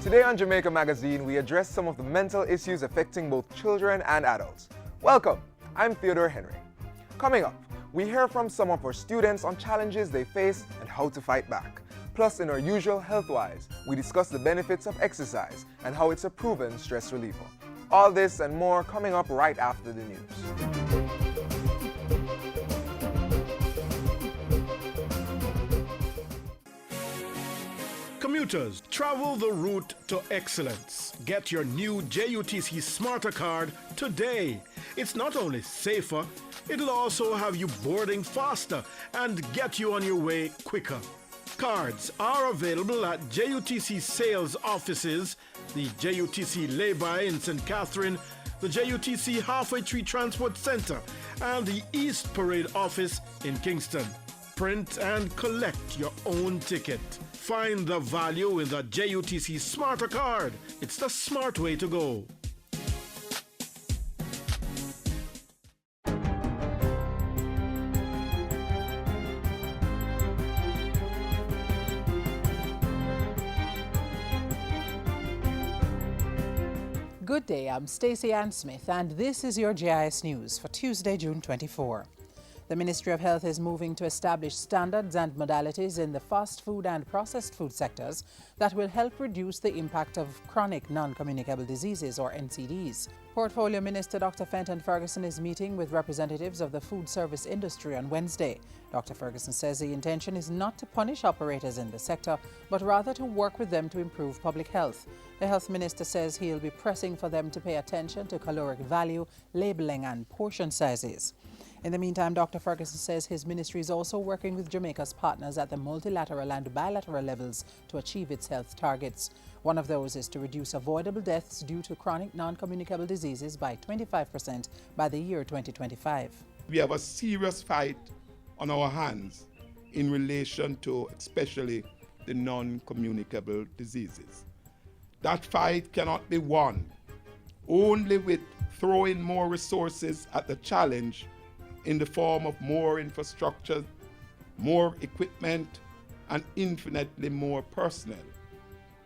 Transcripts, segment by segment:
Today on Jamaica Magazine, we address some of the mental issues affecting both children and adults. Welcome, I'm Theodore Henry. Coming up, we hear from some of our students on challenges they face and how to fight back. Plus, in our usual Healthwise, we discuss the benefits of exercise and how it's a proven stress reliever. All this and more coming up right after the news. Commuters, travel the route to excellence. Get your new JUTC Smarter Card today. It's not only safer, it'll also have you boarding faster and get you on your way quicker. Cards are available at JUTC sales offices, the JUTC Lay-by in St. Catherine, the JUTC Halfway Tree Transport Center, and the East Parade office in Kingston. Print and collect your own ticket. Find the value in the JUTC Smarter Card. It's the smart way to go. Good day, I'm Stacey Ann Smith, and this is your JIS News for Tuesday, June 24. The Ministry of Health is moving to establish standards and modalities in the fast food and processed food sectors that will help reduce the impact of chronic non-communicable diseases, or NCDs. Portfolio Minister Dr. Fenton Ferguson is meeting with representatives of the food service industry on Wednesday. Dr. Ferguson says the intention is not to punish operators in the sector, but rather to work with them to improve public health. The health minister says he'll be pressing for them to pay attention to caloric value, labeling and portion sizes. In the meantime, Dr. Ferguson says his ministry is also working with Jamaica's partners at the multilateral and bilateral levels to achieve its health targets. One of those is to reduce avoidable deaths due to chronic non-communicable diseases by 25% by the year 2025. We have a serious fight on our hands in relation to especially the non-communicable diseases. That fight cannot be won only with throwing more resources at the challenge in the form of more infrastructure, more equipment, and infinitely more personnel.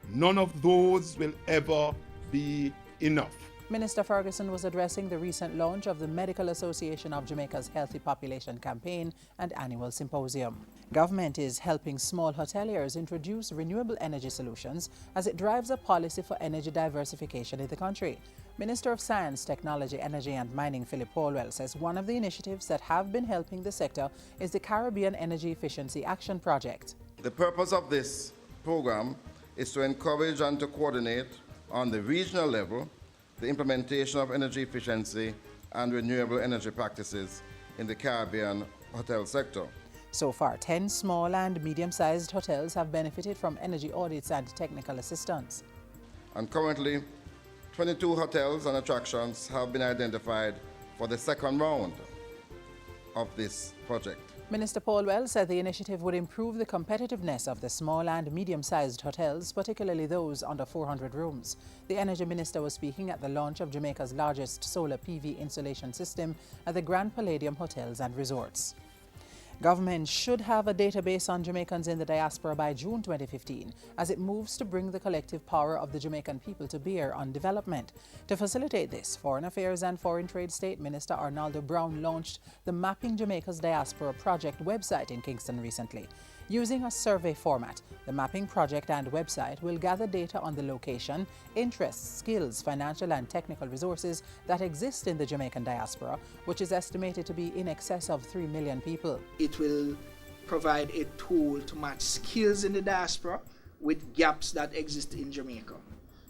None of those will ever be enough. Minister Ferguson was addressing the recent launch of the Medical Association of Jamaica's Healthy Population campaign and annual symposium. Government is helping small hoteliers introduce renewable energy solutions as it drives a policy for energy diversification in the country. Minister of Science, Technology, Energy and Mining Philip Polwell says one of the initiatives that have been helping the sector is the Caribbean Energy Efficiency Action Project. The purpose of this program is to encourage and to coordinate on the regional level the implementation of energy efficiency and renewable energy practices in the Caribbean hotel sector. So far, 10 small and medium-sized hotels have benefited from energy audits and technical assistance. And currently, 22 hotels and attractions have been identified for the second round of this project. Minister Polwell said the initiative would improve the competitiveness of the small and medium-sized hotels, particularly those under 400 rooms. The Energy Minister was speaking at the launch of Jamaica's largest solar PV installation system at the Grand Palladium Hotels and Resorts. Government should have a database on Jamaicans in the diaspora by June 2015 as it moves to bring the collective power of the Jamaican people to bear on development. To facilitate this, Foreign Affairs and Foreign Trade State Minister Arnaldo Brown launched the Mapping Jamaica's Diaspora Project website in Kingston recently. Using a survey format, the mapping project and website will gather data on the location, interests, skills, financial and technical resources that exist in the Jamaican diaspora, which is estimated to be in excess of 3 million people. It will provide a tool to match skills in the diaspora with gaps that exist in Jamaica.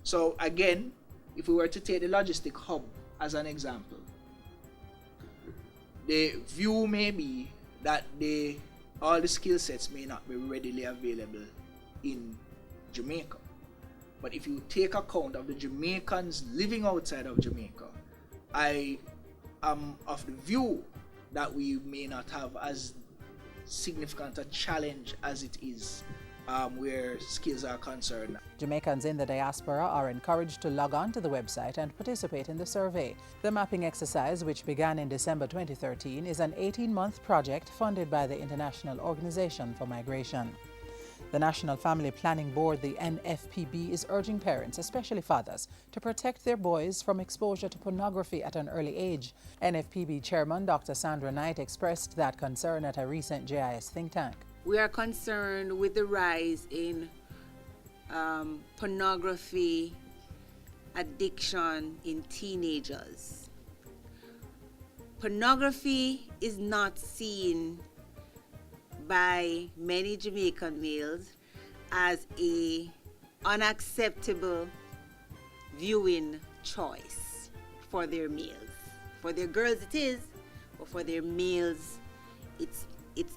So again, if we were to take the logistic hub as an example, the view may be that all the skill sets may not be readily available in Jamaica. But if you take account of the Jamaicans living outside of Jamaica, I am of the view that we may not have as significant a challenge as it is where skills are concerned. Jamaicans in the diaspora are encouraged to log on to the website and participate in the survey. The mapping exercise, which began in December 2013, is an 18-month project funded by the International Organization for Migration. The National Family Planning Board, the NFPB, is urging parents, especially fathers, to protect their boys from exposure to pornography at an early age. NFPB Chairman Dr. Sandra Knight expressed that concern at a recent JIS think tank. We are concerned with the rise in pornography addiction in teenagers. Pornography is not seen by many Jamaican males as a unacceptable viewing choice for their males. For their girls it is, but for their males it's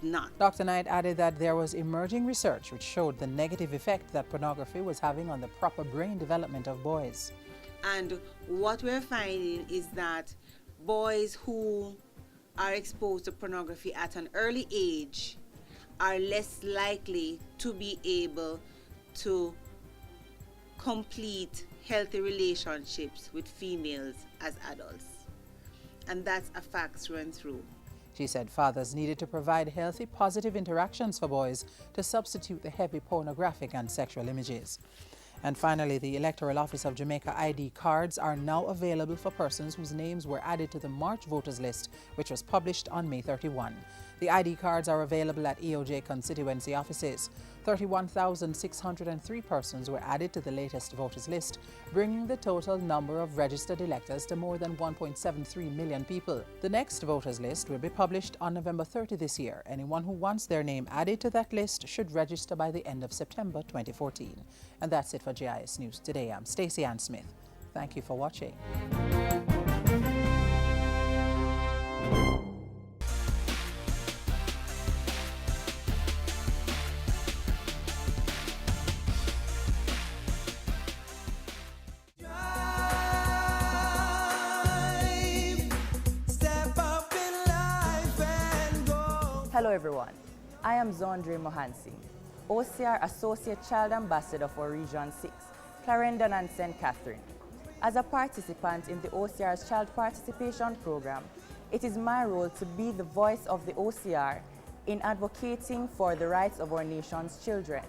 not. Dr. Knight added that there was emerging research which showed the negative effect that pornography was having on the proper brain development of boys. And what we're finding is that boys who are exposed to pornography at an early age are less likely to be able to complete healthy relationships with females as adults. And that's a fact through and through. She said fathers needed to provide healthy, positive interactions for boys to substitute the heavy pornographic and sexual images. And finally, the Electoral Office of Jamaica ID cards are now available for persons whose names were added to the March voters list, which was published on May 31. The ID cards are available at EOJ constituency offices. 31,603 persons were added to the latest voters list, bringing the total number of registered electors to more than 1.73 million people. The next voters list will be published on November 30 this year. Anyone who wants their name added to that list should register by the end of September 2014. And that's it for JIS News Today. I'm Stacey Ann Smith. Thank you for watching. Hello everyone, I am Zondre Mohansi, OCR Associate Child Ambassador for Region 6, Clarendon and St. Catherine. As a participant in the OCR's Child Participation Program, it is my role to be the voice of the OCR in advocating for the rights of our nation's children.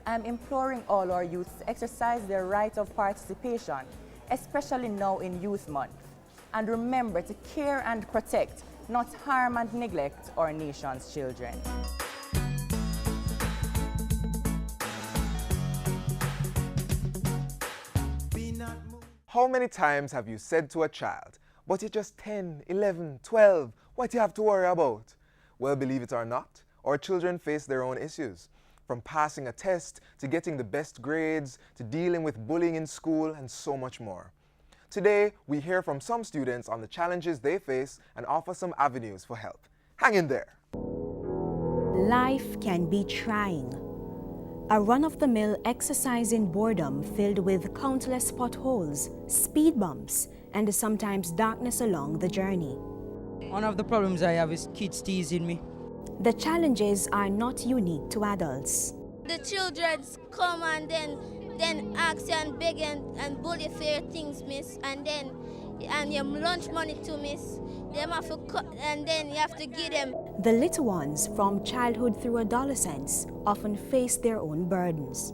I am imploring all our youths to exercise their right of participation, especially now in Youth Month, and remember to care and protect, not harm and neglect our nation's children. How many times have you said to a child, but you're just 10, 11, 12, what do you have to worry about? Well, believe it or not, our children face their own issues. From passing a test, to getting the best grades, to dealing with bullying in school, and so much more. Today, we hear from some students on the challenges they face and offer some avenues for help. Hang in there. Life can be trying. A run-of-the-mill exercising boredom filled with countless potholes, speed bumps, and sometimes darkness along the journey. One of the problems I have is kids teasing me. The challenges are not unique to adults. The children come and then ask you and beg and bully for your things, miss, and your lunch money too, miss. Them have to cut, and then you have to give them. The little ones, from childhood through adolescence, often face their own burdens.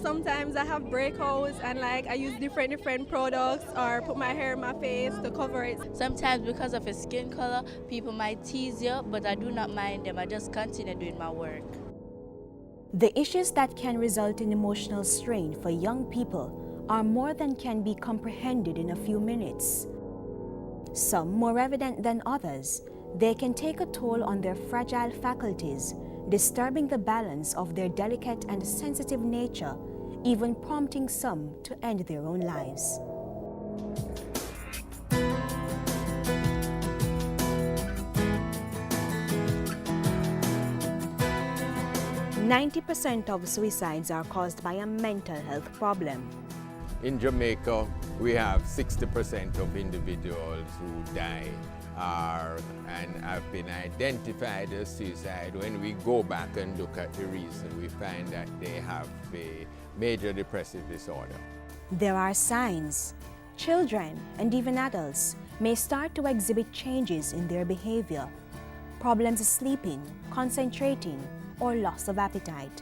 Sometimes I have breakouts and I use different products or put my hair in my face to cover it. Sometimes because of your skin color, people might tease you, but I do not mind them. I just continue doing my work. The issues that can result in emotional strain for young people are more than can be comprehended in a few minutes. Some more evident than others, they can take a toll on their fragile faculties, disturbing the balance of their delicate and sensitive nature, even prompting some to end their own lives. "90% of suicides are caused by a mental health problem. In Jamaica, we have 60% of individuals who die and have been identified as suicide. When we go back and look at the reason, we find that they have a major depressive disorder. There are signs. Children and even adults may start to exhibit changes in their behavior, problems sleeping, concentrating, or loss of appetite.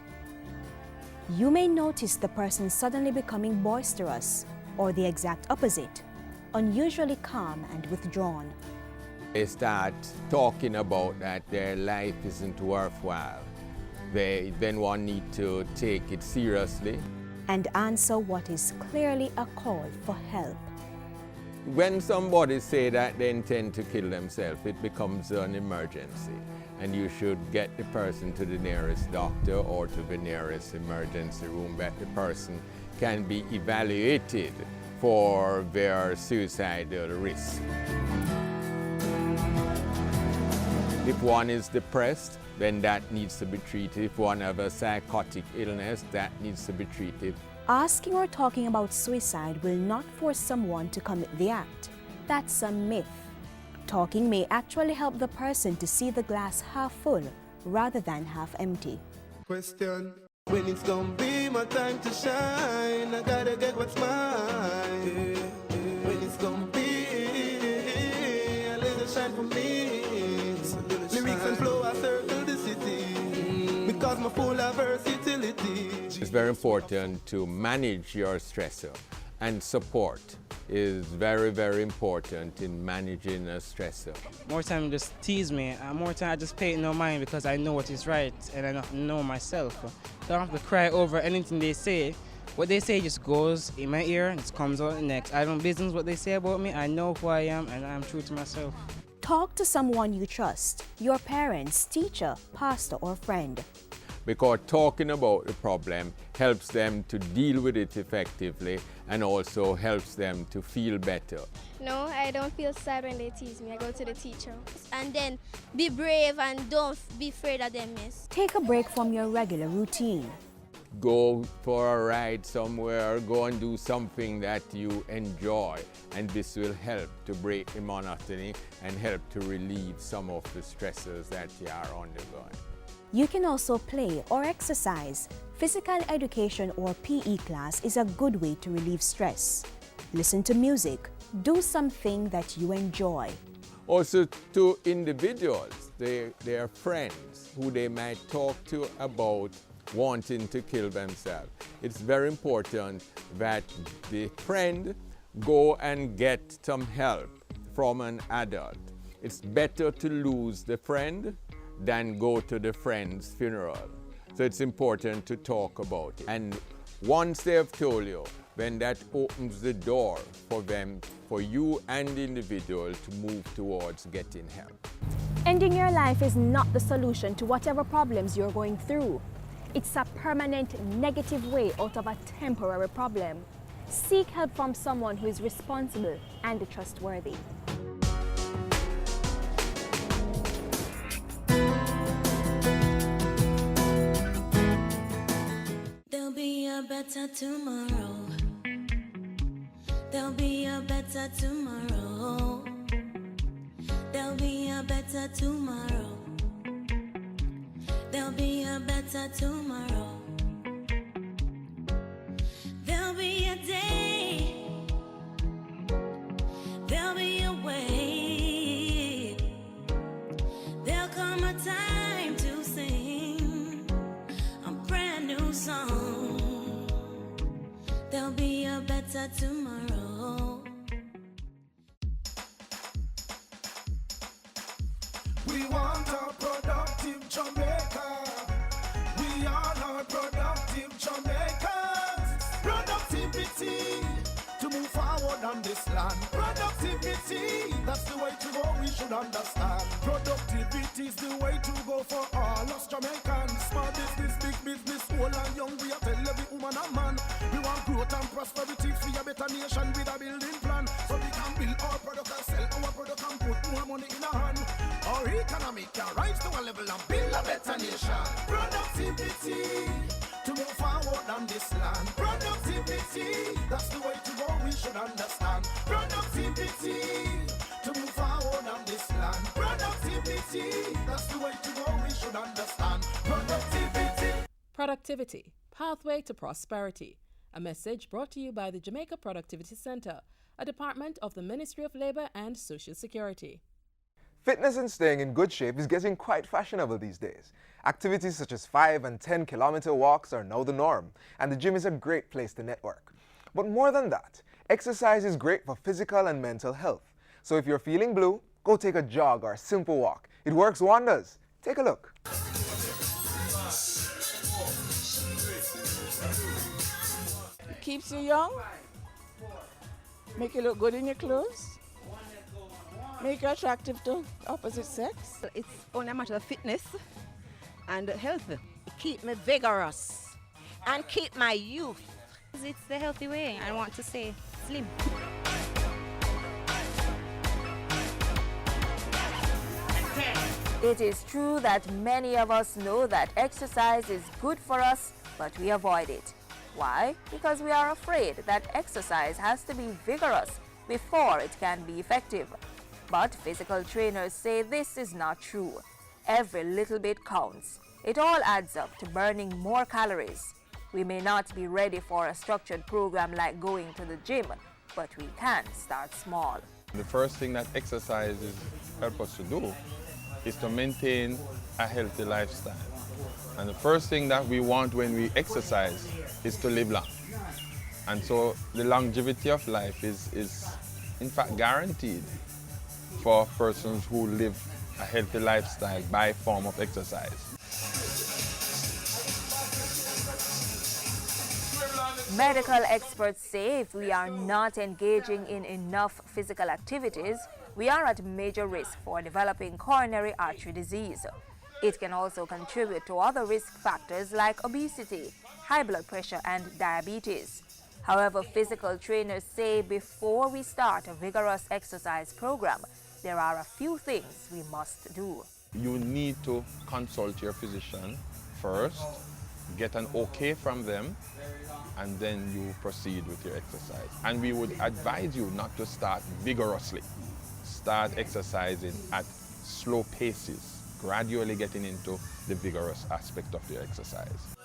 You may notice the person suddenly becoming boisterous, or the exact opposite, unusually calm and withdrawn. They start talking about that their life isn't worthwhile. They then one need to take it seriously. And answer what is clearly a call for help. When somebody say that they intend to kill themselves, it becomes an emergency. And you should get the person to the nearest doctor or to the nearest emergency room where the person can be evaluated for their suicidal risk. If one is depressed, then that needs to be treated. If one has a psychotic illness, that needs to be treated. Asking or talking about suicide will not force someone to commit the act. That's a myth. Talking may actually help the person to see the glass half full rather than half empty. Question: when it's gonna be my time to shine, I gotta get what's mine. When it's gonna be a little shine for me. Lyrics and flow, I circle the city because my full of versatility. It's very important to manage your stressor, and support is very, very important in managing a stressor. More time just tease me, and more time I just pay it no mind because I know what is right and I know myself. Don't have to cry over anything they say. What they say just goes in my ear and it comes out next. I don't business what they say about me. I know who I am and I'm true to myself. Talk to someone you trust, your parents, teacher, pastor, or friend. Because talking about the problem helps them to deal with it effectively and also helps them to feel better. No, I don't feel sad when they tease me. I go to the teacher. And then be brave and don't be afraid of them, miss. Take a break from your regular routine. Go for a ride somewhere, go and do something that you enjoy, and this will help to break the monotony and help to relieve some of the stresses that you are undergoing. You can also play or exercise. Physical education or PE class is a good way to relieve stress. Listen to music. Do something that you enjoy. Also to individuals, their friends who they might talk to about wanting to kill themselves. It's very important that the friend go and get some help from an adult. It's better to lose the friend than go to the friend's funeral. So it's important to talk about it. And once they have told you, then that opens the door for them, for you and the individual to move towards getting help. Ending your life is not the solution to whatever problems you're going through. It's a permanent negative way out of a temporary problem. Seek help from someone who is responsible and trustworthy. There'll be a better tomorrow. There'll be a better tomorrow. There'll be a better tomorrow. There'll be a better tomorrow. There'll be a day. There'll be a way. There'll come a time to sing a brand new song. There'll be a better tomorrow. We want a productive Jamaica. We are not productive Jamaicans. Productivity to move forward on this land. Productivity, that's the way to go, we should understand. Productivity is the way to go for all us Jamaicans. Small business, big business, old and young, we are tell every woman and man. We want growth and prosperity for a better nation with a building plan. So we can build our product and sell our product and put more money in our hand. Our economy can rise to a level and build a better nation. Productivity to move forward on this land. Productivity, that's the way to go, we should understand. Productivity to move forward on this land. Productivity, that's the way to go, we should understand. Productivity. Productivity, Pathway to Prosperity. A message brought to you by the Jamaica Productivity Center, a department of the Ministry of Labor and Social Security. Fitness and staying in good shape is getting quite fashionable these days. Activities such as 5 and 10-kilometer walks are now the norm, and the gym is a great place to network. But more than that, exercise is great for physical and mental health. So if you're feeling blue, go take a jog or a simple walk. It works wonders. Take a look. It keeps you young, make you look good in your clothes, make you attractive to opposite sex. It's only a matter of fitness and health. Keep me vigorous and keep my youth. It's the healthy way. I want to say slim. It is true that many of us know that exercise is good for us, but we avoid it. Why? Because we are afraid that exercise has to be vigorous before it can be effective. But physical trainers say this is not true. Every little bit counts. It all adds up to burning more calories. We may not be ready for a structured program like going to the gym, but we can start small. The first thing that exercises help us to do is to maintain a healthy lifestyle. And the first thing that we want when we exercise is to live long. And so the longevity of life is in fact guaranteed for persons who live a healthy lifestyle by form of exercise. Medical experts say if we are not engaging in enough physical activities, we are at major risk for developing coronary artery disease. It can also contribute to other risk factors like obesity, high blood pressure, and diabetes. However, physical trainers say before we start a vigorous exercise program, there are a few things we must do. You need to consult your physician first, get an okay from them, and then you proceed with your exercise. And we would advise you not to start vigorously. Start exercising at slow paces, gradually getting into the vigorous aspect of your exercise.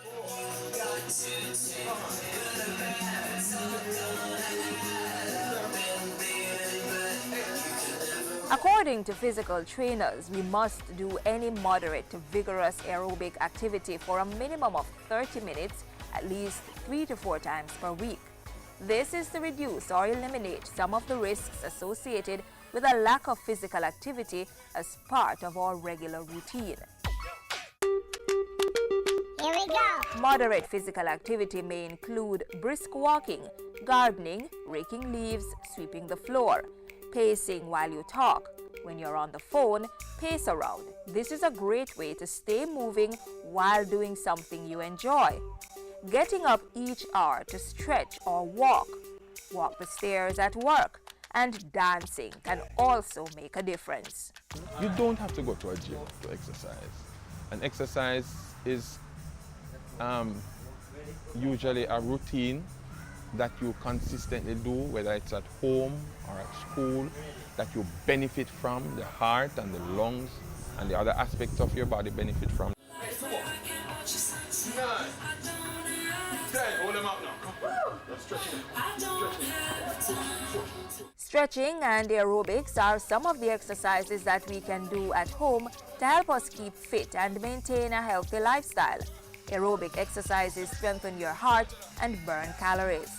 According to physical trainers, we must do any moderate to vigorous aerobic activity for a minimum of 30 minutes at least 3 to 4 times per week. This is to reduce or eliminate some of the risks associated with a lack of physical activity as part of our regular routine. Here we go! Moderate physical activity may include brisk walking, gardening, raking leaves, sweeping the floor, pacing while you talk. When you're on the phone, pace around. This is a great way to stay moving while doing something you enjoy. Getting up each hour to stretch or walk the stairs at work, and dancing can also make a difference. You don't have to go to a gym to exercise. And exercise is usually a routine that you consistently do, whether it's at home or at school, that you benefit from, the heart and the lungs and the other aspects of your body benefit from. 9, 10, hold them up now. Stretching and aerobics are some of the exercises that we can do at home to help us keep fit and maintain a healthy lifestyle. Aerobic exercises strengthen your heart and burn calories.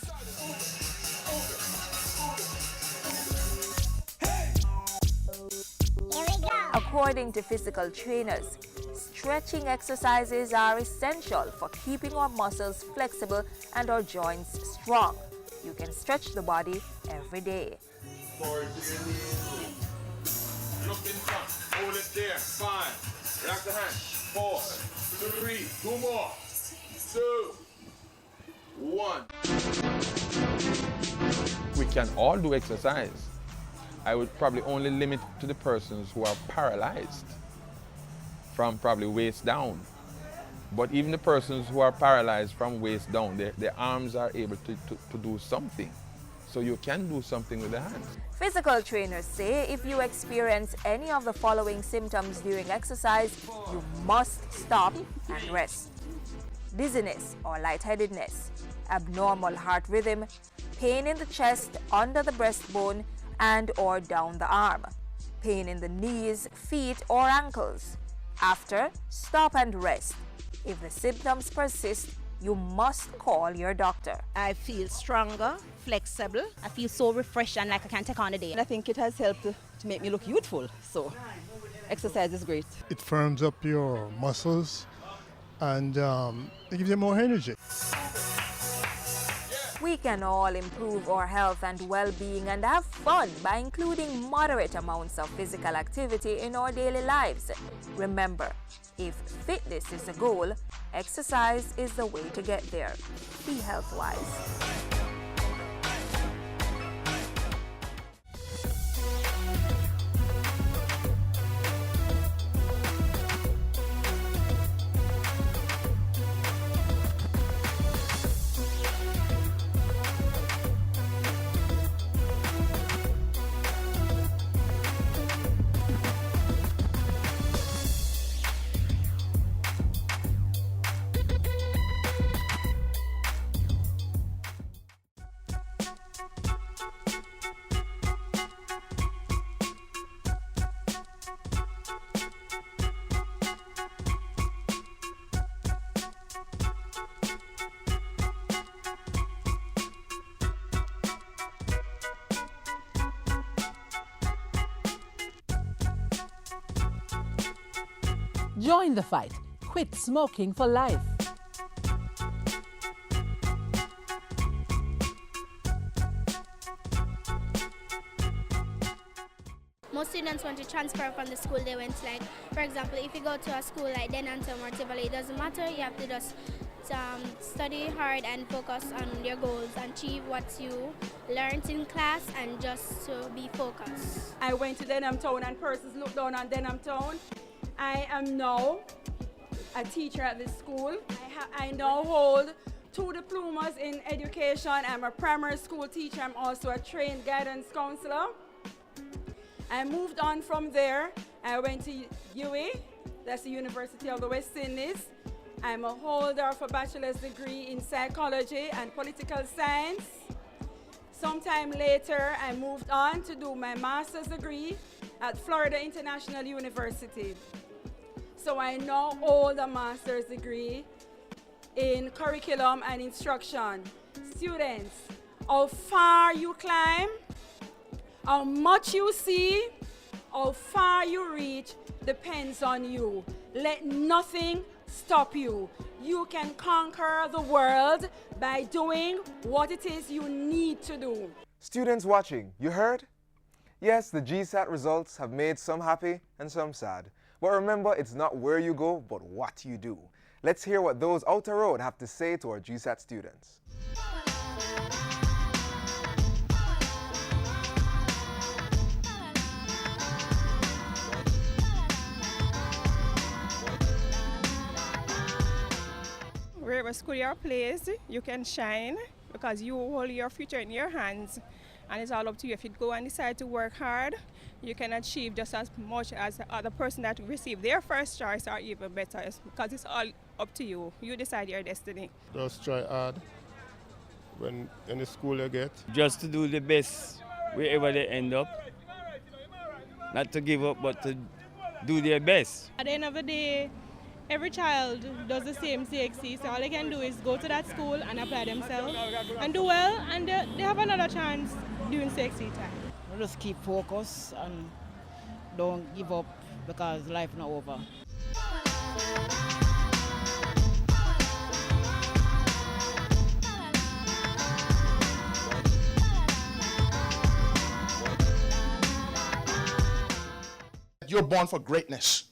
According to physical trainers, stretching exercises are essential for keeping our muscles flexible and our joints strong. You can stretch the body every day. Look in front, hold it there, 5, relax the hand, 4, 3, 2 more, 2, 1. We can all do exercise. I would probably only limit to the persons who are paralyzed from probably waist down. But even the persons who are paralyzed from waist down, their arms are able to do something. So you can do something with the hands. Physical trainers say if you experience any of the following symptoms during exercise, you must stop and rest. Dizziness or lightheadedness, abnormal heart rhythm, pain in the chest, under the breastbone, and or down the arm, pain in the knees, feet, or ankles. After, stop and rest. If the symptoms persist, you must call your doctor. I feel stronger, flexible. I feel so refreshed and like I can take on the day. And I think it has helped to make me look youthful. So exercise is great. It firms up your muscles and it gives you more energy. We can all improve our health and well-being and have fun by including moderate amounts of physical activity in our daily lives. Remember, if fitness is the goal, exercise is the way to get there. Be health-wise. Join the fight. Quit smoking for life. Most students want to transfer from the school they went, like, for example, if you go to a school like Denanton or Tivoli, it doesn't matter, you have to just study hard and focus on your goals, achieve what you learned in class and just to be focused. I went to Denham Town and persons looked down on Denham Town. I am now a teacher at this school. I now hold 2 diplomas in education. I'm a primary school teacher. I'm also a trained guidance counselor. I moved on from there. I went to UWI, that's the University of the West Indies. I'm a holder of a bachelor's degree in psychology and political science. Sometime later, I moved on to do my master's degree at Florida International University. So I now hold a master's degree in curriculum and instruction. Students, how far you climb, how much you see, how far you reach depends on you. Let nothing stop you. You can conquer the world by doing what it is you need to do. Students watching, you heard? Yes, the GSAT results have made some happy and some sad. But remember, it's not where you go, but what you do. Let's hear what those out the road have to say to our GSAT students. Wherever school you're placed, you can shine because you hold your future in your hands. And it's all up to you. If you go and decide to work hard, you can achieve just as much as the other person that received their first choice or even better, because it's all up to you. You decide your destiny. Just try hard when in the school you get. Just to do the best wherever they end up. Not to give up, but to do their best. At the end of the day, every child does the same CXC, so all they can do is go to that school and apply themselves and do well, and they have another chance during CXC time. Just keep focused and don't give up because life not over. You're born for greatness.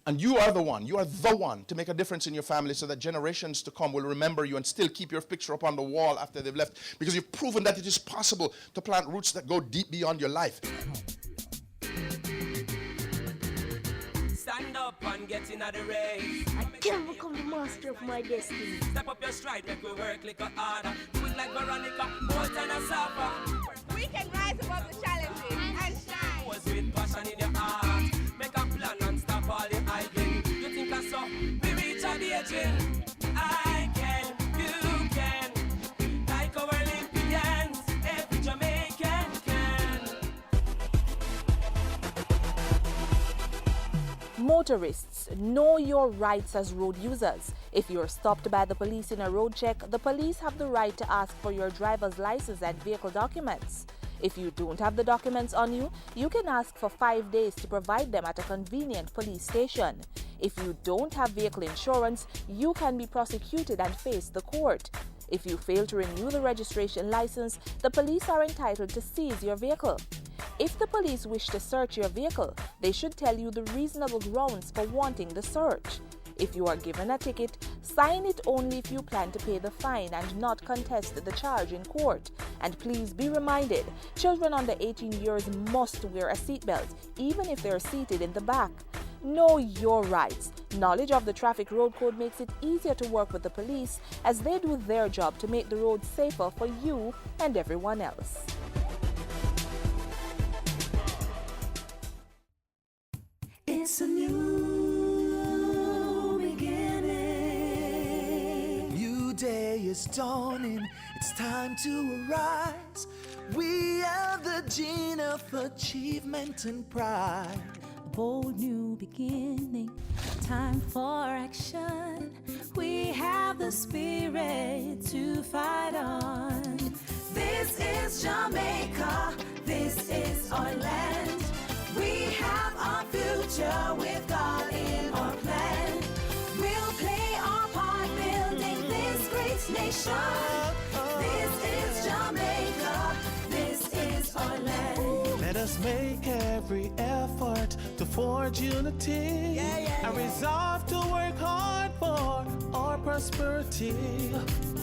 And you are the one to make a difference in your family so that generations to come will remember you and still keep your picture up on the wall after they've left, because you've proven that it is possible to plant roots that go deep beyond your life. Stand up and get in the race. I can become the master of my destiny. Step up your stride, make we work like a harder. Do it like Veronica, more than a supper. We can rise above the challenges and shine. Was with passion in your heart. Make a plan and stop all the idling. You think I saw we reach a the aging. I can, you can. Like our Olympians, every Jamaican can. Motorists, know your rights as road users. If you're stopped by the police in a road check, the police have the right to ask for your driver's license and vehicle documents. If you don't have the documents on you, you can ask for 5 days to provide them at a convenient police station. If you don't have vehicle insurance, you can be prosecuted and face the court. If you fail to renew the registration license, the police are entitled to seize your vehicle. If the police wish to search your vehicle, they should tell you the reasonable grounds for wanting the search. If you are given a ticket, sign it only if you plan to pay the fine and not contest the charge in court. And please be reminded, children under 18 years must wear a seatbelt, even if they are seated in the back. Know your rights. Knowledge of the traffic road code makes it easier to work with the police as they do their job to make the road safer for you and everyone else. It's a new beginning. New day is dawning. It's time to arise. We are the gene of achievement and pride. Bold new beginning, time for action. We have the spirit to fight on. This is Jamaica, this is our land. We have our future with God in our plan. We'll play our part building this great nation. This is Jamaica, this is our land. Let us make every effort to forge unity and resolve to work hard for our prosperity.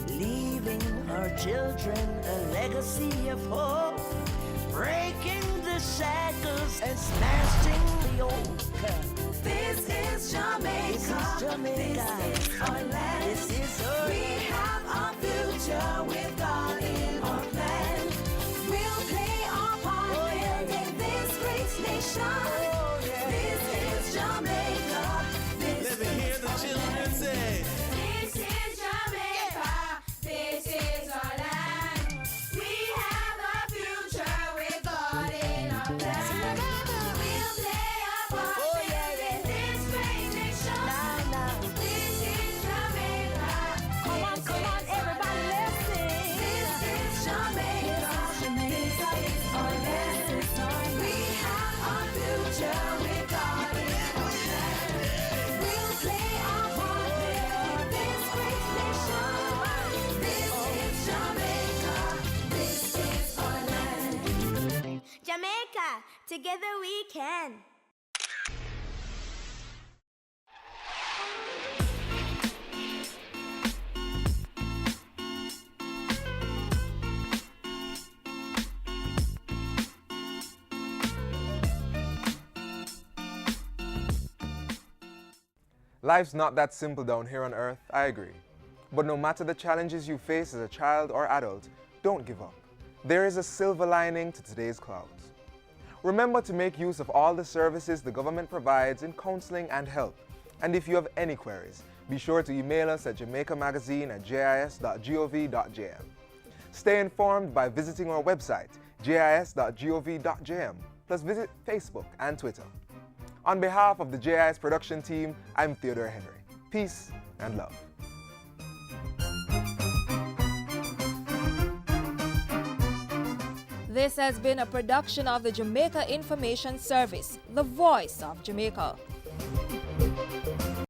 Leaving our children a legacy of hope, breaking the shackles and smashing the yoke. This is Jamaica, this is our land. This is our we have our future with God in our plan. We'll play our part building this great nation. This is Jamaica, this Let me hear the children say, this is Jamaica, this is our land. We have our future with God in our plan. We'll play our part building this great nation. This is Jamaica. Come on, everybody, let's sing. This is Jamaica, this is our land. We have our future with God in our plan. We'll play our part building this great nation. This is Jamaica, this is our land. Jamaica, together we can. Life's not that simple down here on Earth, I agree. But no matter the challenges you face as a child or adult, don't give up. There is a silver lining to today's clouds. Remember to make use of all the services the government provides in counseling and help. And if you have any queries, be sure to email us at jamaicamagazine@jis.gov.jm. Stay informed by visiting our website, jis.gov.jm, plus visit Facebook and Twitter. On behalf of the JIS production team, I'm Theodore Henry. Peace and love. This has been a production of the Jamaica Information Service, the voice of Jamaica.